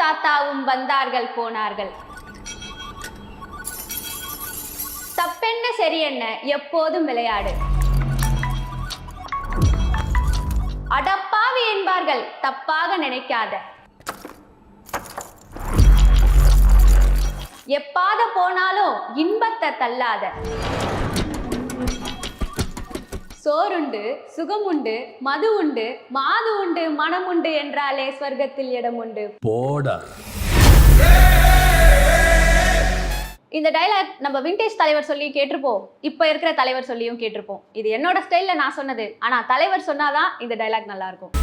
தாத்தாவும் வந்தார்கள் போனார்கள். தப்பென்ன சரியென்ன எப்போதும் விளையாடு. அடப்பாவி என்பார்கள் தப்பாக நினைக்காத. எப்பாத போனாலும் இன்பத்தை தள்ளாத. சோறுண்டு சுகமுண்டு மது உண்டு மாது உண்டு மனம் உண்டு என்றாலே ஸ்வர்க்கத்தில் இடம் உண்டு போடா. இந்த டைலாக் நம்ம விண்டேஜ் தலைவர் சொல்லி கேட்டிருப்போம், இப்ப இருக்கிற தலைவர் சொல்லியும் கேட்டிருப்போம். இது என்னோட ஸ்டைல்ல நான் சொன்னது, ஆனா தலைவர் சொன்னாதான் இந்த டைலாக் நல்லா இருக்கும்.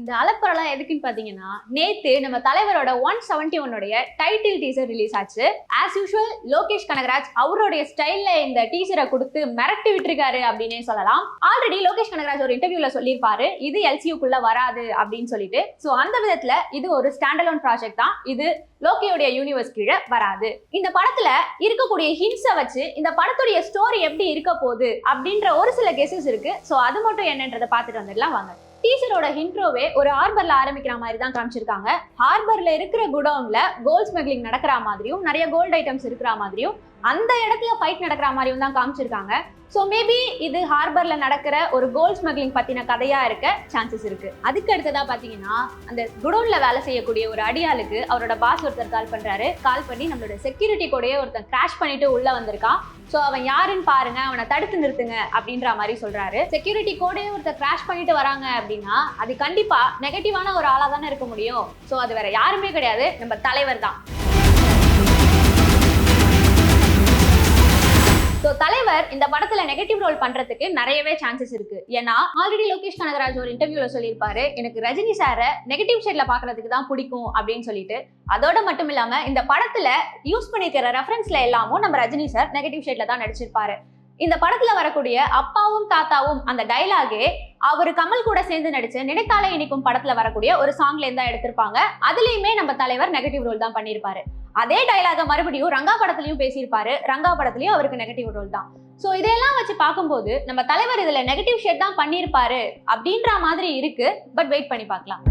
இந்த அலப்பறலாம் எதுக்குன்னு பாத்தீங்கன்னா, நேத்து நம்ம தலைவரோட 171 டைட்டில் டீசர் ரிலீஸ் ஆச்சு. ஆஸ் யூஷுவல் லோகேஷ் கனகராஜ் அவருடைய ஸ்டைல்ல இந்த டீசரை கொடுத்து மிரட்டி விட்டுருக்காரு அப்படின்னே சொல்லலாம். ஆல்ரெடி லோகேஷ் கனகராஜ் ஒரு இன்டர்வியூல சொல்லியிருப்பாரு, இது எல்சியூக்குள்ள வராது அப்படின்னு சொல்லிட்டு. சோ அந்த விதத்துல இது ஒரு ஸ்டாண்டலோன் ப்ராஜெக்ட் தான். இது லோகியோடைய யூனிவர்ஸ் கீழே வராது. இந்த படத்துல இருக்கக்கூடிய ஹிண்ட்ஸை வச்சு இந்த படத்துடைய ஸ்டோரி எப்படி இருக்க போகுது அப்படின்ற ஒரு சில கெஸஸ் இருக்கு. சோ அது மட்டும் என்னன்றதை பார்த்துட்டு வந்துடலாம் வாங்க. டீசரோட இன்ட்ரோவே ஒரு ஹார்பர்ல ஆரம்பிக்கிற மாதிரி தான் காமிச்சிருக்காங்க. ஹார்பர்ல இருக்கிற குடவுன்ல கோல்ட் ஸ்மக்லிங் நடக்கிற மாதிரியும் நிறைய கோல்ட் ஐட்டம்ஸ் இருக்கிற மாதிரியும் அந்த இடத்துல ஃபைட் நடக்கிற மாதிரியும் தான் காமிச்சிருக்காங்க. ஸோ மேபி இது ஹார்பர்ல நடக்கிற ஒரு கோல்ட் ஸ்மக்லிங் பத்தின கதையா இருக்க சான்சஸ் இருக்கு. அதுக்கு அடுத்ததா பாத்தீங்கன்னா, அந்த குடோன்ல வேலை செய்யக்கூடிய ஒரு அடியாளுக்கு அவரோட பாஸ் ஒருத்தர் கால் பண்றாரு. கால் பண்ணி நம்மளோட செக்யூரிட்டி கூடயே ஒருத்தர் கிராஷ் பண்ணிட்டு உள்ள வந்திருக்கான், ஸோ அவன் யாருன்னு பாருங்க, அவனை தடுத்து நிறுத்துங்க அப்படின்ற மாதிரி சொல்றாரு. செக்யூரிட்டி கூடயே ஒருத்தர் கிராஷ் பண்ணிட்டு வராங்க அப்படின்னா அது கண்டிப்பா நெகட்டிவான ஒரு ஆளா தானே இருக்க முடியும். ஸோ அது வேற யாருமே கிடையாது, நம்ம தலைவர் தான். ஸோ தலைவர் இந்த படத்துல நெகட்டிவ் ரோல் பண்றதுக்கு நிறையவே சான்சஸ் இருக்கு. ஏன்னா ஆல்ரெடி லோகேஷ் கனகராஜ் ஒரு இன்டர்வியூல சொல்லியிருப்பாரு, எனக்கு ரஜினி சாரை நெகட்டிவ் ஷேட்ல பாக்குறதுக்கு தான் பிடிக்கும் அப்படின்னு சொல்லிட்டு. அதோட மட்டும் இல்லாம இந்த படத்துல யூஸ் பண்ணிக்கிற ரெஃபரன்ஸ்ல எல்லாமும் நம்ம ரஜினி சார் நெகட்டிவ் ஷேட்ல தான் நடிச்சிருப்பாரு. இந்த படத்துல வரக்கூடிய அப்பாவும் தாத்தாவும் அந்த டைலாகே அவரு கமல் கூட சேர்ந்து நடிச்ச நினைத்தாலே இனிக்கும் படத்துல வரக்கூடிய ஒரு சாங்ல இருந்தா எடுத்திருப்பாங்க. அதுலயுமே நம்ம தலைவர் நெகட்டிவ் ரோல் தான் பண்ணியிருப்பாரு. அதே டைலாக மறுபடியும் ரங்கா படத்துலயும் பேசியிருப்பாரு. ரங்கா படத்துலயும் அவருக்கு நெகட்டிவ் ரோல் தான். சோ இதெல்லாம் வச்சு பார்க்கும்போது நம்ம தலைவர் இதுல நெகட்டிவ் ஷேட் தான் பண்ணியிருப்பாரு அப்படின்ற மாதிரி இருக்கு. பட் வெயிட் பண்ணி பார்க்கலாம்.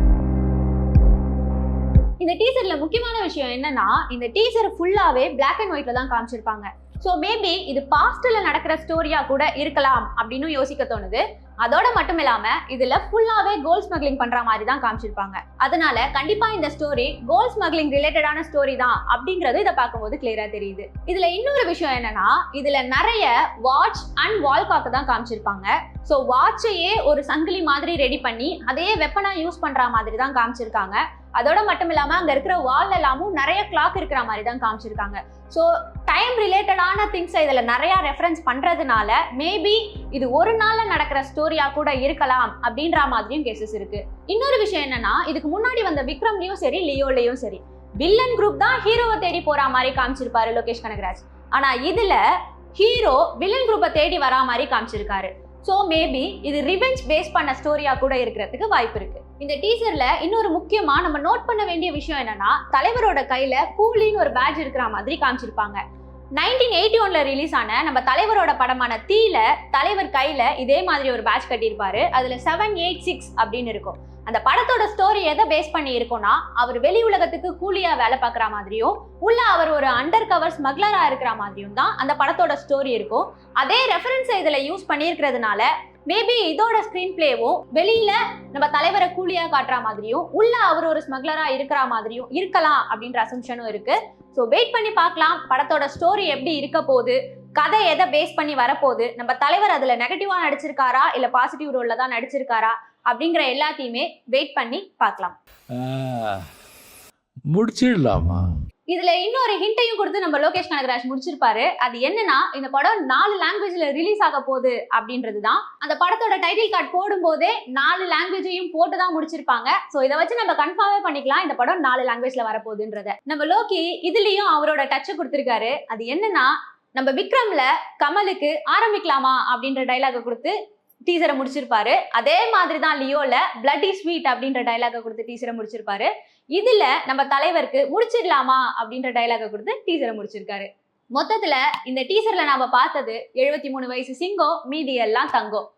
இந்த டீசர்ல முக்கியமான விஷயம் என்னன்னா, இந்த டீசர் ஃபுல்லாவே பிளாக் அண்ட் ஒயிட்ல தான் காமிச்சிருப்பாங்க. ஸோ மேபி இது பாஸ்ட்ல நடக்கிற ஸ்டோரியா கூட இருக்கலாம் அப்படின்னு யோசிக்க தோணுது. அதோட மட்டும் இல்லாம இதுல ஃபுல்லாவே கோல்ட் ஸ்மக்லிங் பண்ற மாதிரி தான் காமிச்சிருப்பாங்க. அதனால கண்டிப்பா இந்த ஸ்டோரி கோல்ட் ஸ்மக்லிங் ரிலேட்டடான ஸ்டோரி தான் அப்படிங்கிறது இதை பார்க்கும்போது கிளியரா தெரியுது. இதுல இன்னொரு விஷயம் என்னன்னா, இதுல நிறைய வாட்ச் அண்ட் வால் கிளாக் தான் காமிச்சிருப்பாங்க. ஸோ வாட்சையே ஒரு சங்கிலி மாதிரி ரெடி பண்ணி அதே வெப்பனா யூஸ் பண்ற மாதிரி தான் காமிச்சிருக்காங்க. அதோட மட்டும் இல்லாம அங்க இருக்கிற வால் எல்லாமும் நிறைய கிளாக் இருக்கிற மாதிரி தான் காமிச்சிருக்காங்க. ஸோ டைம் ரிலேட்டடான திங்ஸை இதுல நிறைய ரெஃபரன்ஸ் பண்றதுனால மேபி இது ஒரு நாள்ல நடக்கிற ஸ்டோரியா கூட இருக்கலாம் அப்படின்ற மாதிரியும் கேசஸ் இருக்கு. இன்னொரு விஷயம் என்னன்னா, இதுக்கு முன்னாடி வந்த விக்ரம்லயும் சரி லியோலயும் சரி வில்லன் குரூப் தான் ஹீரோவை தேடி போற மாதிரி காமிச்சிருப்பாரு லோகேஷ் கனகராஜ். ஆனா இதுல ஹீரோ வில்லன் குரூப்பை தேடி வரா மாதிரி காமிச்சிருக்காரு. ஸோ மேபி இது ரிவெஞ்ச் பேஸ் பண்ண ஸ்டோரியா கூட இருக்கிறதுக்கு வாய்ப்பு இருக்கு. இந்த டீசர்ல இன்னொரு முக்கியமா நம்ம நோட் பண்ண வேண்டிய விஷயம் என்னன்னா, தலைவரோட கையில கூலின்னு ஒரு பேட்ஜ் இருக்கிற மாதிரி காமிச்சிருப்பாங்க. 1981ல ரிலீஸ் ஆன நம்ம தலைவரோட படமான தீல தலைவர் கையில இதே மாதிரி ஒரு பேட்ச் கட்டியிருப்பாரு. அதுல 786 அப்படின்னு இருக்கும். அந்த படத்தோட ஸ்டோரி எதை பேஸ் பண்ணி இருக்கும்னா, அவர் வெளி உலகத்துக்கு கூலியா வேலை பார்க்குற மாதிரியும் உள்ள அவர் ஒரு அண்டர் கவர் ஸ்மக்லரா இருக்கிற மாதிரியும் தான் அந்த படத்தோட ஸ்டோரி இருக்கும். அதே ரெஃபரன்ஸை இதுல யூஸ் பண்ணியிருக்கிறதுனால மேபி இதோட ஸ்கிரீன் பிளேவும் வெளியில நம்ம தலைவரை கூலியா காட்டுற மாதிரியும் உள்ள அவர் ஒரு ஸ்மக்லரா இருக்கிற மாதிரியும் இருக்கலாம் அப்படின்ற அசம்ஷனும் இருக்கு. ஸோ வெயிட் பண்ணி பார்க்கலாம் படத்தோட ஸ்டோரி எப்படி இருக்க போகுது, கதை எதை பேஸ் பண்ணி வரப்போகுது, நம்ம தலைவர் அதுல நெகட்டிவா நடிச்சிருக்காரா இல்ல பாசிட்டிவ் ரோல்ல தான் நடிச்சிருக்காரா அப்படிங்கிற எல்லாத்தையுமே வெயிட் பண்ணி பார்க்கலாம். முடிச்சிடலாமா? இதுல இன்னொரு ஹிண்ட்டையும் கொடுத்து நம்ம லோகேஷ் கனகராஜ் முடிச்சிருப்பாரு. அது என்னன்னா, இந்த படம் 4 லாங்குவேஜ்ல ரிலீஸ் ஆக போகுது அப்படின்றது தான். அந்த படத்தோட டைட்டில் கார்டு போடும் போதே 4 லாங்குவேஜையும் போட்டு தான் முடிச்சிருப்பாங்க. சோ இதை வச்சு நம்ம கன்ஃபார்மே பண்ணிக்கலாம் இந்த படம் 4 லாங்குவேஜ்ல வரப்போகுதுன்றத. நம்ம லோகி இதுலயும் அவரோட டச்சை கொடுத்திருக்காரு. அது என்னன்னா, நம்ம விக்ரம்ல கமலுக்கு ஆரம்பிக்கலாமா அப்படின்ற டைலாக கொடுத்து டீசரை முடிச்சிருப்பாரு. அதே மாதிரி தான் லியோல பிளட்டி ஸ்வீட் அப்படின்ற டைலாக கொடுத்து டீசரை முடிச்சிருப்பாரு. இதுல நம்ம தலைவருக்கு முடிச்சிடலாமா அப்படின்ற டைலாக கொடுத்து டீசரை முடிச்சிருக்காரு. மொத்தத்துல இந்த டீசர்ல நாம பார்த்தது 73 வயசு சிங்கம், மீதி எல்லாம் தங்கம்.